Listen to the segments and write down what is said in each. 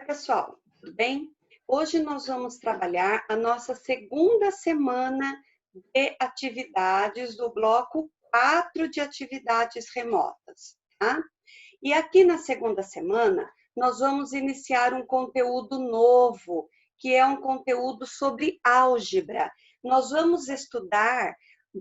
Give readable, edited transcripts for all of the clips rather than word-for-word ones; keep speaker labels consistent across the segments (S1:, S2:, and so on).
S1: Pessoal, tudo bem? Hoje nós vamos trabalhar a nossa segunda semana de atividades do bloco 4 de atividades remotas, tá? E aqui na segunda semana, nós vamos iniciar um conteúdo novo, que é um conteúdo sobre álgebra. Nós vamos estudar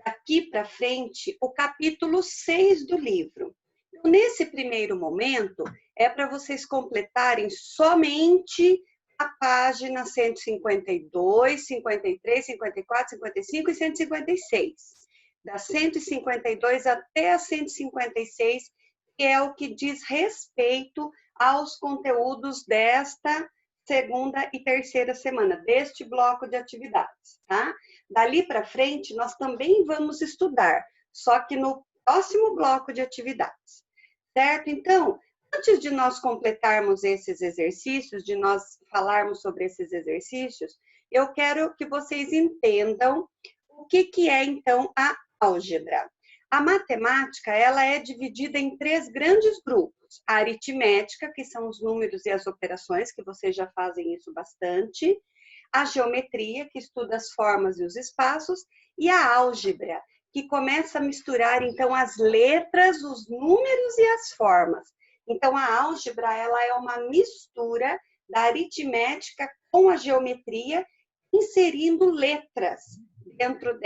S1: daqui para frente o capítulo 6 do livro. Então, nesse primeiro momento, é para vocês completarem somente a página 152, 53, 54, 55 e 156. Da 152 até a 156, que é o que diz respeito aos conteúdos desta segunda e terceira semana, deste bloco de atividades, tá? Dali para frente, nós também vamos estudar, só que no próximo bloco de atividades, certo? Então, antes de nós completarmos esses exercícios, de nós falarmos sobre esses exercícios, eu quero que vocês entendam o que é, então, a álgebra. A matemática, ela é dividida em 3 grandes grupos. A aritmética, que são os números e as operações, que vocês já fazem isso bastante. A geometria, que estuda as formas e os espaços. E a álgebra, que começa a misturar, então, as letras, os números e as formas. Então, a álgebra, ela é uma mistura da aritmética com a geometria, inserindo letras dentro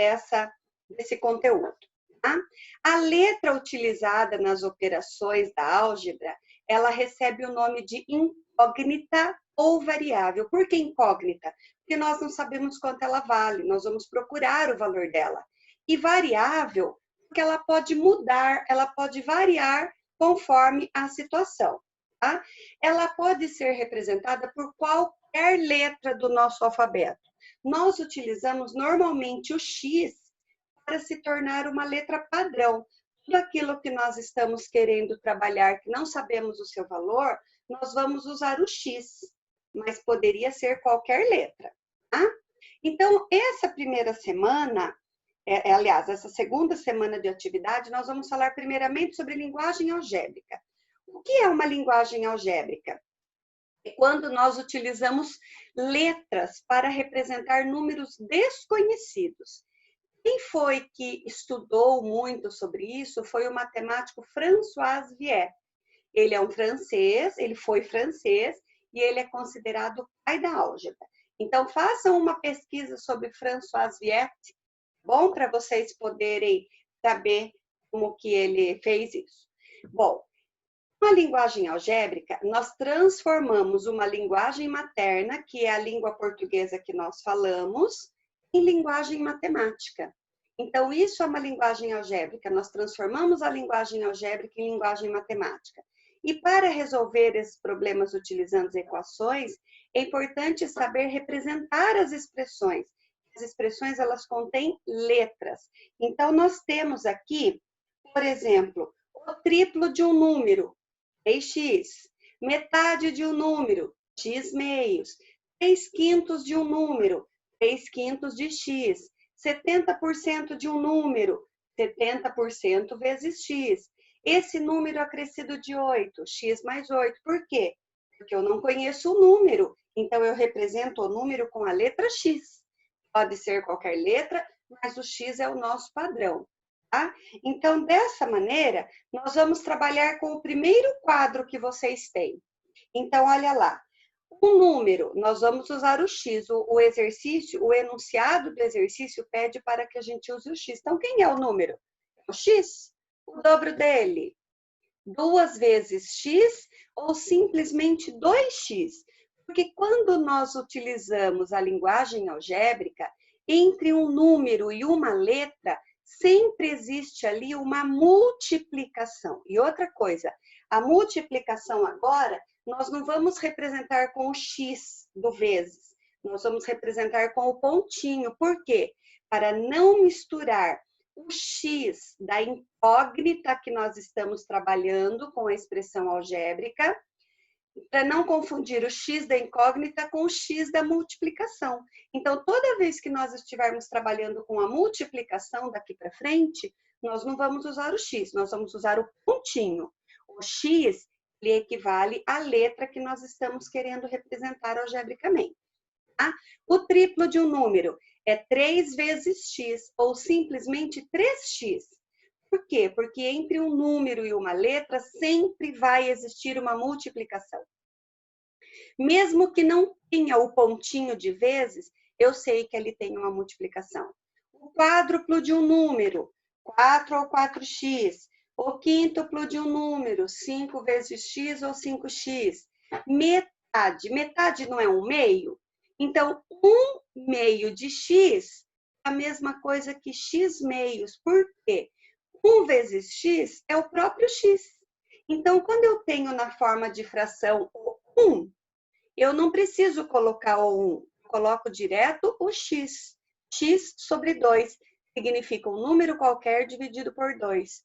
S1: desse conteúdo. Tá? A letra utilizada nas operações da álgebra, ela recebe o nome de incógnita ou variável. Por que incógnita? Porque nós não sabemos quanto ela vale, nós vamos procurar o valor dela. E variável, porque ela pode mudar, ela pode variar conforme a situação. Tá? Ela pode ser representada por qualquer letra do nosso alfabeto. Nós utilizamos normalmente o X para se tornar uma letra padrão. Tudo aquilo que nós estamos querendo trabalhar, que não sabemos o seu valor, nós vamos usar o X, mas poderia ser qualquer letra. Tá? Então, essa primeira semana, aliás, essa segunda semana de atividade, nós vamos falar primeiramente sobre linguagem algébrica. O que é uma linguagem algébrica? É quando nós utilizamos letras para representar números desconhecidos. Quem foi que estudou muito sobre isso foi o matemático François Viet. Ele é um francês, ele foi francês e ele é considerado o pai da álgebra. Então, façam uma pesquisa sobre François Viet, bom para vocês poderem saber como que ele fez isso. Bom, na linguagem algébrica, nós transformamos uma linguagem materna, que é a língua portuguesa que nós falamos, em linguagem matemática. Então, isso é uma linguagem algébrica. Nós transformamos a linguagem algébrica em linguagem matemática. E para resolver esses problemas utilizando as equações, é importante saber representar as expressões. As expressões, elas contêm letras. Então, nós temos aqui, por exemplo, o triplo de um número, 3x. Metade de um número, x meios. 3/5 de um número, 3/5 de x. 70% de um número, 70% vezes x. Esse número acrescido de 8, x mais 8. Por quê? Porque eu não conheço o número, então eu represento o número com a letra x. Pode ser qualquer letra, mas o x é o nosso padrão. Tá? Então, dessa maneira, nós vamos trabalhar com o primeiro quadro que vocês têm. Então, olha lá. Um número, nós vamos usar o X. O exercício, o enunciado do exercício pede para que a gente use o X. Então, quem é o número? O X. O dobro dele. 2 vezes X ou simplesmente 2x. Porque quando nós utilizamos a linguagem algébrica, entre um número e uma letra, sempre existe ali uma multiplicação. E outra coisa, a multiplicação agora, nós não vamos representar com o X do vezes, nós vamos representar com o pontinho. Por quê? Para não misturar o X da incógnita que nós estamos trabalhando com a expressão algébrica, para não confundir o X da incógnita com o X da multiplicação. Então, toda vez que nós estivermos trabalhando com a multiplicação daqui para frente, nós não vamos usar o X, nós vamos usar o pontinho. O X ele equivale à letra que nós estamos querendo representar algebricamente. Tá? O triplo de um número é 3 vezes x, ou simplesmente 3x. Por quê? Porque entre um número e uma letra sempre vai existir uma multiplicação. Mesmo que não tenha o pontinho de vezes, eu sei que ali tem uma multiplicação. O quádruplo de um número, 4 ou 4x. O quíntuplo de um número, 5 vezes x ou 5x. Metade não é um meio? Então, 1/2 de x é a mesma coisa que x meios. Por quê? 1 vezes x é o próprio x. Então, quando eu tenho na forma de fração o 1, eu não preciso colocar o 1, coloco direto o x. X sobre 2 significa um número qualquer dividido por 2.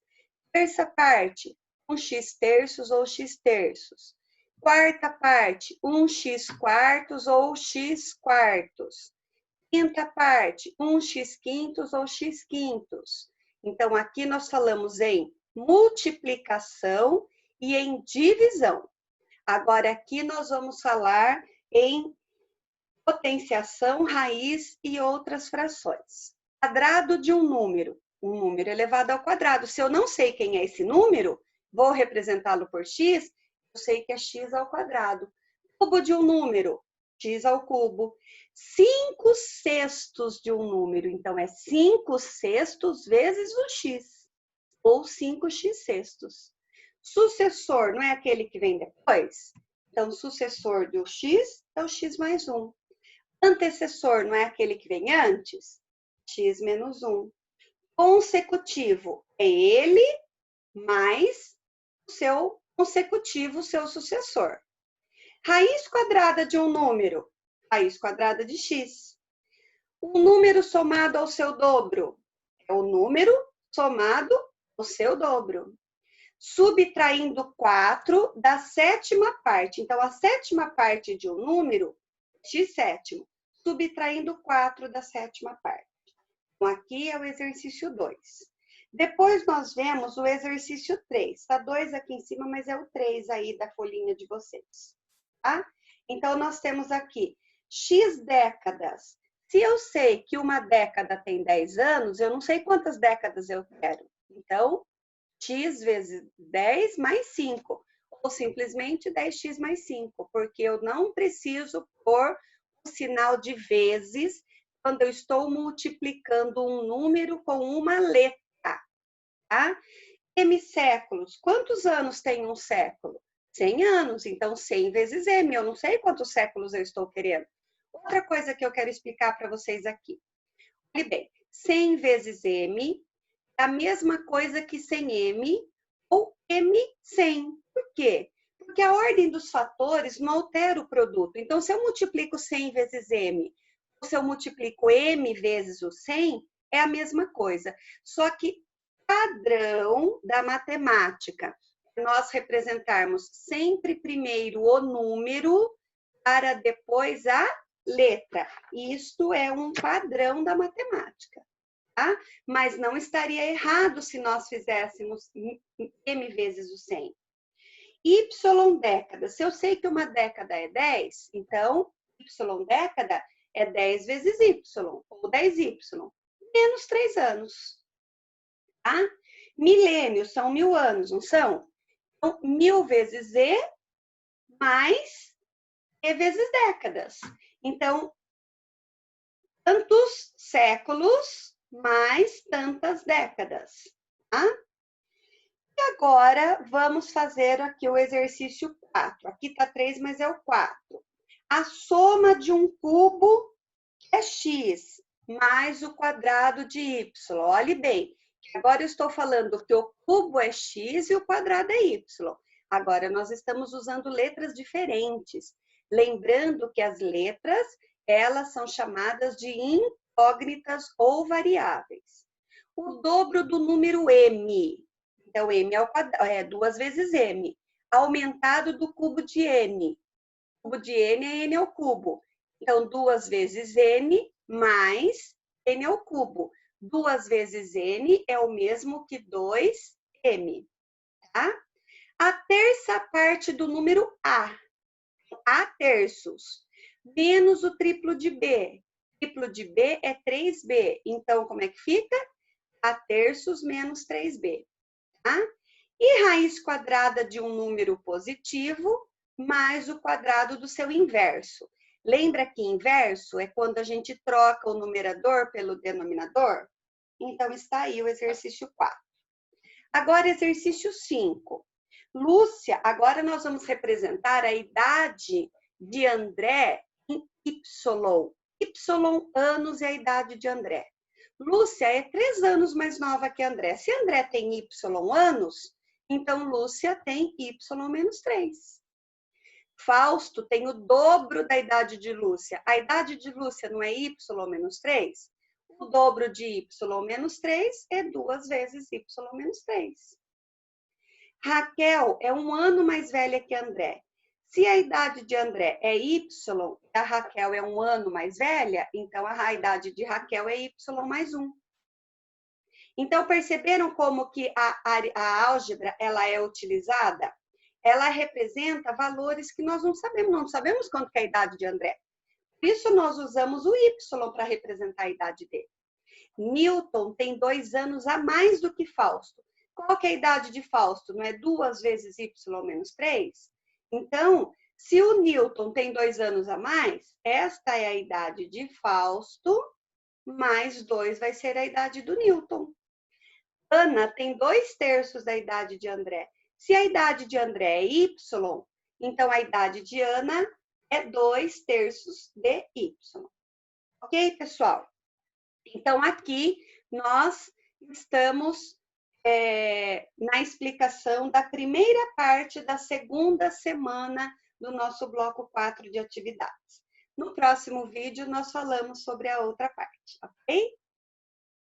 S1: Terça parte, 1x terços ou x terços. Quarta parte, 1x quartos ou x quartos. Quinta parte, 1x quintos ou x quintos. Então, aqui nós falamos em multiplicação e em divisão. Agora, aqui nós vamos falar em potenciação, raiz e outras frações. Quadrado de um número elevado ao quadrado. Se eu não sei quem é esse número, vou representá-lo por x, eu sei que é x ao quadrado. Cubo de um número, x ao cubo. 5/6 de um número, então é 5/6 vezes o x, ou 5x6. Sucessor não é aquele que vem depois? Então, sucessor do x é o x mais 1. Antecessor não é aquele que vem antes? X menos 1. Consecutivo é ele mais o seu consecutivo, o seu sucessor. Raiz quadrada de um número, raiz quadrada de x. O número somado ao seu dobro é o número somado ao seu dobro. Subtraindo 4 da sétima parte. Então, a sétima parte de um número, x sétimo, subtraindo 4 da sétima parte. Então, aqui é o exercício 2. Depois nós vemos o exercício 3. Está 2 aqui em cima, mas é o 3 aí da folhinha de vocês. Tá? Então, nós temos aqui x décadas. Se eu sei que uma década tem 10 anos, eu não sei quantas décadas eu quero. Então, x vezes 10 mais 5, ou simplesmente 10x mais 5, porque eu não preciso pôr o sinal de vezes quando eu estou multiplicando um número com uma letra, tá? Séculos, quantos anos tem um século? 100 anos, então 100 vezes m, eu não sei quantos séculos eu estou querendo. Outra coisa que eu quero explicar para vocês aqui. Olha bem, 100 vezes m é a mesma coisa que 100m ou m100. Por quê? Porque a ordem dos fatores não altera o produto. Então, se eu multiplico 100 vezes m, ou se eu multiplico m vezes o 100, é a mesma coisa. Só que padrão da matemática, nós representarmos sempre primeiro o número para depois a letra. Isto é um padrão da matemática. Tá? Mas não estaria errado se nós fizéssemos m vezes o 100. Y década. Se eu sei que uma década é 10, então y década é 10 vezes y, ou 10y, menos 3 anos. Tá? Milênios são 1000 anos, não são? Então, 1000 vezes e mais e vezes décadas. Então, tantos séculos mais tantas décadas, tá? E agora, vamos fazer aqui o exercício 4. Aqui tá 3, mas é o 4. A soma de um cubo é x, mais o quadrado de y. Olhe bem, agora eu estou falando que o cubo é x e o quadrado é y. Agora, nós estamos usando letras diferentes. Lembrando que as letras, elas são chamadas de incógnitas ou variáveis. O dobro do número m. Então, m é 2 vezes m. Aumentado do cubo de n. O cubo de n é n ao cubo. Então, 2 vezes n mais n ao cubo. 2 vezes n é o mesmo que 2m. Tá? A terça parte do número A terços, menos o triplo de B. Triplo de B é 3B. Então, como é que fica? A terços menos 3B. Tá? E raiz quadrada de um número positivo mais o quadrado do seu inverso. Lembra que inverso é quando a gente troca o numerador pelo denominador? Então, está aí o exercício 4. Agora, exercício 5. Lúcia, agora nós vamos representar a idade de André em Y. Y anos é a idade de André. Lúcia é 3 anos mais nova que André. Se André tem Y anos, então Lúcia tem Y menos 3. Fausto tem o dobro da idade de Lúcia. A idade de Lúcia não é Y menos 3? O dobro de Y menos 3 é 2 vezes Y menos 3. Raquel é 1 ano mais velha que André. Se a idade de André é Y e a Raquel é 1 ano mais velha, então a idade de Raquel é Y mais 1. Então, perceberam como que a álgebra ela é utilizada? Ela representa valores que nós não sabemos quanto que é a idade de André. Por isso, nós usamos o Y para representar a idade dele. Newton tem 2 anos a mais do que Fausto. Qual que é a idade de Fausto? Não é 2 vezes Y menos 3? Então, se o Newton tem 2 anos a mais, esta é a idade de Fausto, mais 2 vai ser a idade do Newton. Ana tem 2/3 da idade de André. Se a idade de André é Y, então a idade de Ana é 2/3 de Y. Ok, pessoal? Então, aqui nós estamos na explicação da primeira parte da segunda semana do nosso bloco 4 de atividades. No próximo vídeo, nós falamos sobre a outra parte, ok?